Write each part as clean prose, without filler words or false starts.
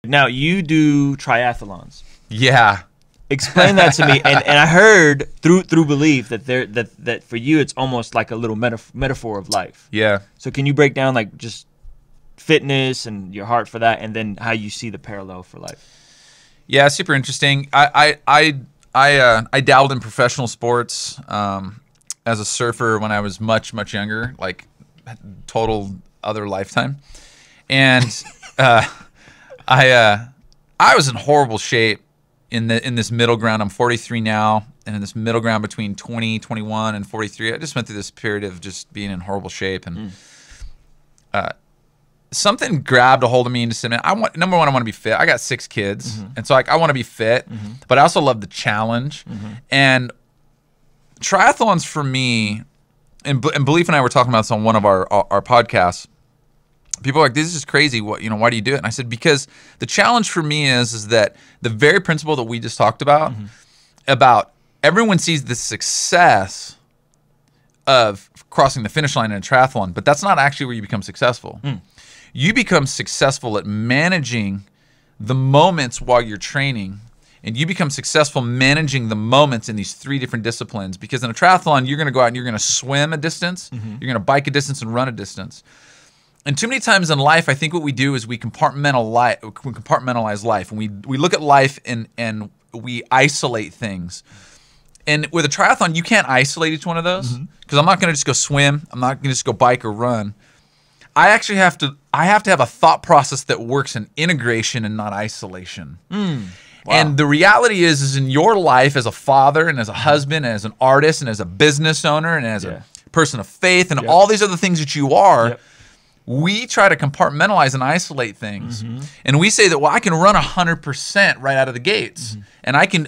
Now, you do triathlons. Yeah. Explain that to me. And I heard through belief that that for you it's almost like a little metaphor of life. Yeah. So can you break down like just fitness and your heart for that, and then how you see the parallel for life? Yeah, super interesting. I dabbled in professional sports as a surfer when I was much younger, like total other lifetime, and I was in horrible shape in this middle ground. I'm 43 now, and in this middle ground between 20, 21, and 43, I just went through this period of just being in horrible shape, and something grabbed a hold of me and just said, man, number one, I want to be fit. I got 6 kids, and so like I want to be fit, but I also love the challenge. And triathlons for me, and Belief and I were talking about this on one of our podcasts. People are like, this is crazy. What, why do you do it? And I said, because the challenge for me is that the very principle that we just talked about everyone sees the success of crossing the finish line in a triathlon, but that's not actually where you become successful. You become successful at managing the moments while you're training, and you become successful managing the moments in these 3 different disciplines. Because in a triathlon, you're going to go out and you're going to swim a distance, you're going to bike a distance, and run a distance. And too many times in life, I think what we do is we compartmentalize life, and we look at life and we isolate things. And with a triathlon, you can't isolate each one of those, because I'm not going to just go swim. I'm not going to just go bike or run. I actually have to have a thought process that works in integration and not isolation. Wow. And the reality is in your life as a father and as a husband and as an artist and as a business owner and as a person of faith and all these other things that you are, we try to compartmentalize and isolate things. And we say that, well, I can run 100% right out of the gates, and I can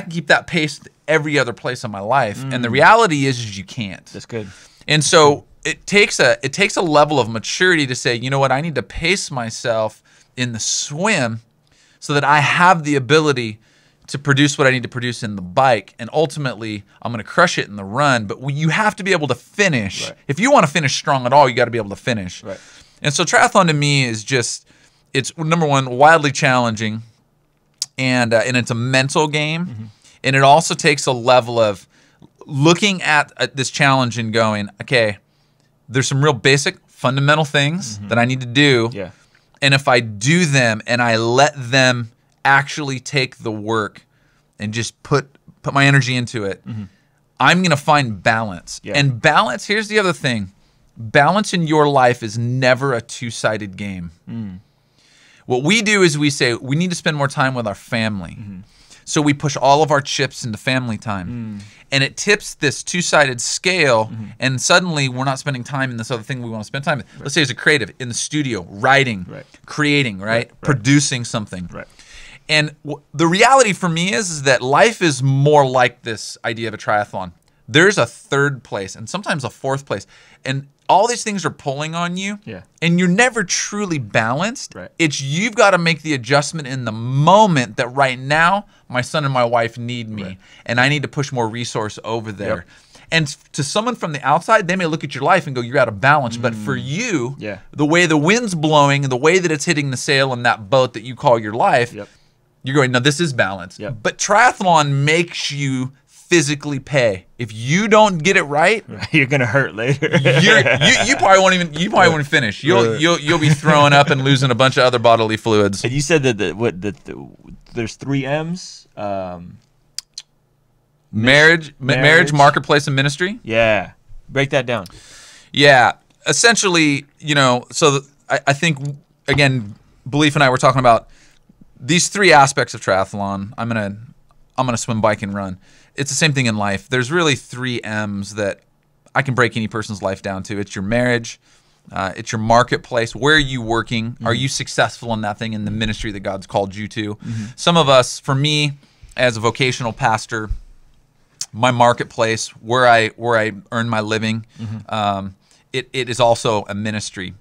keep that pace every other place in my life. And the reality is you can't. That's good. And so it takes a level of maturity to say, you know what, I need to pace myself in the swim so that I have the ability to produce what I need to produce in the bike, and ultimately I'm going to crush it in the run. But you have to be able to finish. Right. If you want to finish strong at all, you got to be able to finish. Right. And so triathlon to me is just, it's number one, wildly challenging, and it's a mental game, and it also takes a level of looking at this challenge and going, okay, there's some real basic fundamental things that I need to do. Yeah. And if I do them and I let them actually take the work and just put my energy into it, I'm going to find balance. Yeah. And balance, here's the other thing. Balance in your life is never a two-sided game. What we do is we say we need to spend more time with our family. So we push all of our chips into family time. And it tips this two-sided scale, and suddenly we're not spending time in this other thing we want to spend time in. Let's say as a creative, in the studio, writing, creating, producing something. And the reality for me is that life is more like this idea of a triathlon. There's a third place and sometimes a fourth place. And all these things are pulling on you, and you're never truly balanced. It's you've got to make the adjustment in the moment that right now my son and my wife need me, and I need to push more resource over there. And to someone from the outside, they may look at your life and go, you're out of balance. But for you, the way the wind's blowing and the way that it's hitting the sail in that boat that you call your life, you're going, no, this is balance. But triathlon makes you physically pay. If you don't get it right, you're gonna hurt later. you probably won't even. You probably won't finish. You'll be throwing up and losing a bunch of other bodily fluids. And you said that there's 3 M's. Marriage, marketplace, and ministry. Yeah, break that down. Yeah, essentially, so I think again, Belief and I were talking about these 3 aspects of triathlon. I'm gonna swim, bike, and run. It's the same thing in life. There's really 3 M's that I can break any person's life down to. It's your marriage, it's your marketplace. Where are you working? Are you successful in that thing, in the ministry that God's called you to? Some of us, for me, as a vocational pastor, my marketplace, where I earn my living, it is also a ministry.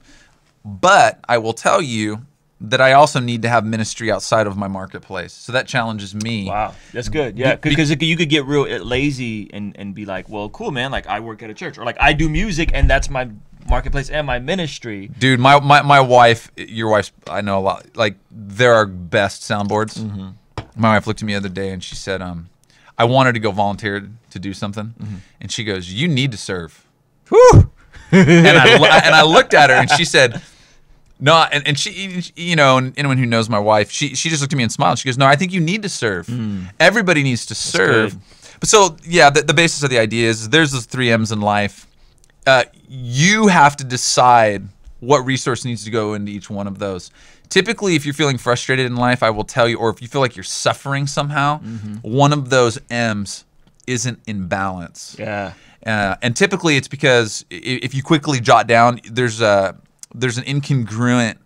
But I will tell you that I also need to have ministry outside of my marketplace. So that challenges me. Wow, that's good. Yeah, because you could get real lazy and be like, well, cool, man, like I work at a church, or like I do music and that's my marketplace and my ministry. Dude, my wife, your wife's, I know a lot. Like, they're our best soundboards. My wife looked at me the other day and she said, I wanted to go volunteer to do something, and she goes, "You need to serve." Whew. and I looked at her and she said, "No," and she, you know, and anyone who knows my wife, she just looked at me and smiled. She goes, "No, I think you need to serve. Everybody needs to serve." But so, yeah, the basis of the idea is there's those 3 M's in life. You have to decide what resource needs to go into each one of those. Typically, if you're feeling frustrated in life, I will tell you, or if you feel like you're suffering somehow, one of those M's isn't in balance. Yeah. And typically, it's because if you quickly jot down, there's an incongruent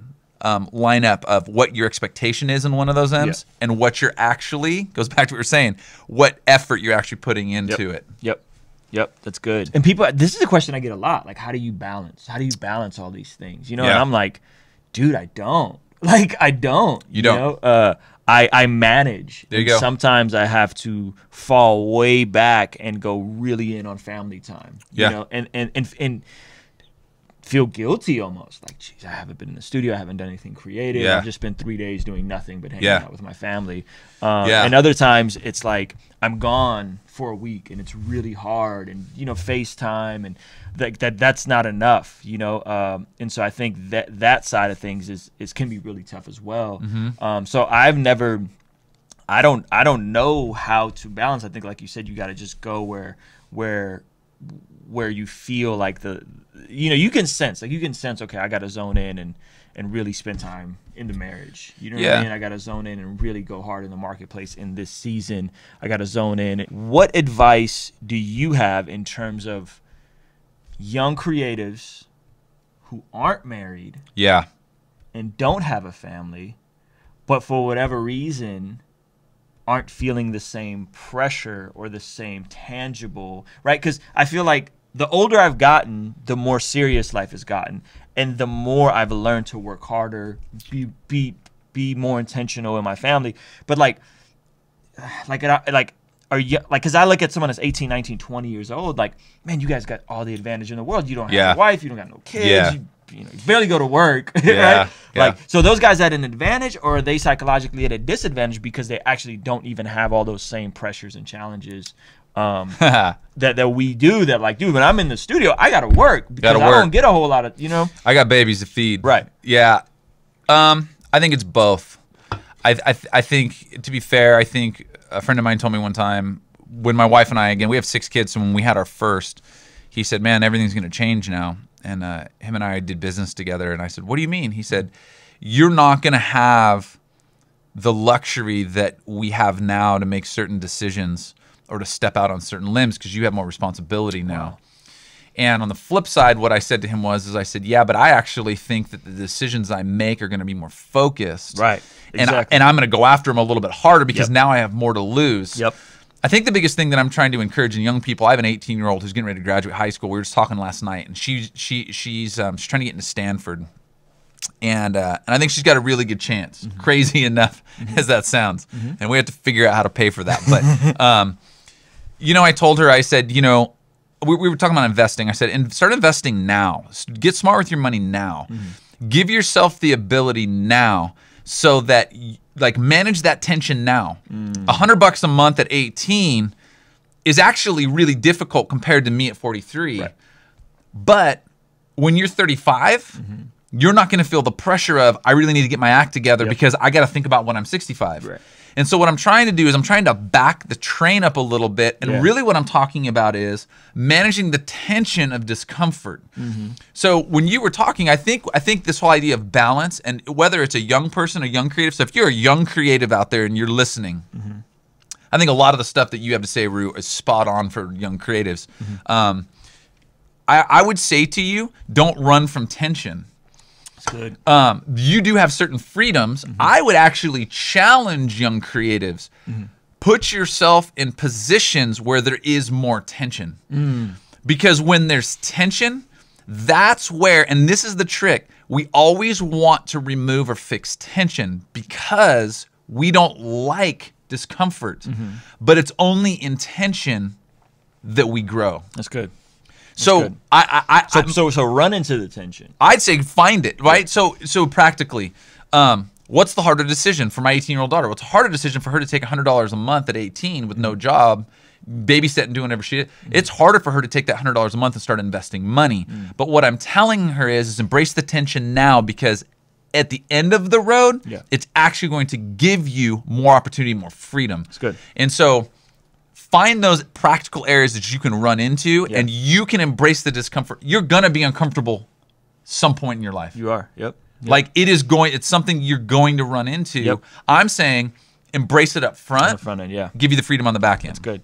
lineup of what your expectation is in one of those M's and what you're actually, goes back to what you're saying, what effort you're actually putting into it. Yep, that's good. And people, this is a question I get a lot. Like, how do you balance? How do you balance all these things? You know, and I'm like, dude, I don't. Like, I don't. You don't. Know? I manage. There you go. Sometimes I have to fall way back and go really in on family time. Yeah. You know, and feel guilty almost. Like, geez, I haven't been in the studio. I haven't done anything creative. Yeah. I've just spent 3 days doing nothing but hanging Yeah. out with my family. Yeah. And other times it's like I'm gone for a week and it's really hard, and you know, FaceTime, and that's not enough, you know. And so I think that side of things is can be really tough as well. So I don't know how to balance. I think, like you said, you got to just go where you feel like you can sense, okay, I got to zone in and really spend time in the marriage. You know what I mean? I got to zone in and really go hard in the marketplace in this season. I got to zone in. What advice do you have in terms of young creatives who aren't married and don't have a family, but for whatever reason aren't feeling the same pressure or the same tangible, right? Because I feel like the older I've gotten, the more serious life has gotten, and the more I've learned to work harder, be more intentional in my family. But because I look at someone that's 18, 19, 20 years old, like, man, you guys got all the advantage in the world. You don't have a wife, you don't got no kids, you barely go to work, right? Like, so those guys at an advantage, or are they psychologically at a disadvantage because they actually don't even have all those same pressures and challenges that we do? That, like, dude, when I'm in the studio, I gotta work because I don't get a whole lot of, you know. I got babies to feed. Right. Yeah. I think it's both. I think, to be fair, I think a friend of mine told me one time, when my wife and I, again, we have 6 kids, so when we had our first, he said, "Man, everything's going to change now." And him and I did business together, and I said, "What do you mean?" He said, "You're not going to have the luxury that we have now to make certain decisions or to step out on certain limbs because you have more responsibility now." Wow. And on the flip side, what I said to him was, I said, "Yeah, but I actually think that the decisions I make are going to be more focused." Right. Exactly. And I'm going to go after them a little bit harder because now I have more to lose. Yep. I think the biggest thing that I'm trying to encourage in young people, I have an 18-year-old who's getting ready to graduate high school. We were just talking last night, and she's trying to get into Stanford. And I think she's got a really good chance, crazy enough as that sounds. And we have to figure out how to pay for that. But, you know, I told her, I said, you know, we were talking about investing. I said, and start investing now. Get smart with your money now. Give yourself the ability now so that, like, manage that tension now. $100 a month at 18 is actually really difficult compared to me at 43. Right. But when you're 35, you're not going to feel the pressure of, I really need to get my act together because I got to think about when I'm 65. Right. And so what I'm trying to do is I'm trying to back the train up a little bit. And really what I'm talking about is managing the tension of discomfort. So when you were talking, I think this whole idea of balance, and whether it's a young person, a young creative, so if you're a young creative out there and you're listening, I think a lot of the stuff that you have to say, Ru, is spot on for young creatives. I would say to you, don't run from tension. Good. You do have certain freedoms. I would actually challenge young creatives. Put yourself in positions where there is more tension. Because when there's tension, that's where, and this is the trick, we always want to remove or fix tension because we don't like discomfort. But it's only in tension that we grow. That's good. So good. I'm- So run into the tension. I'd say find it, right? So practically, what's the harder decision for my 18-year-old daughter? What's a harder decision for her to take $100 a month at 18 with no job, babysitting, doing whatever she did? It's harder for her to take that $100 a month and start investing money. But what I'm telling her is embrace the tension now, because at the end of the road, it's actually going to give you more opportunity, more freedom. It's good. And so find those practical areas that you can run into and you can embrace the discomfort. You're going to be uncomfortable some point in your life. You are. Yep. Like it's something you're going to run into. I'm saying embrace it up front. On the front end, Give you the freedom on the back end. That's good.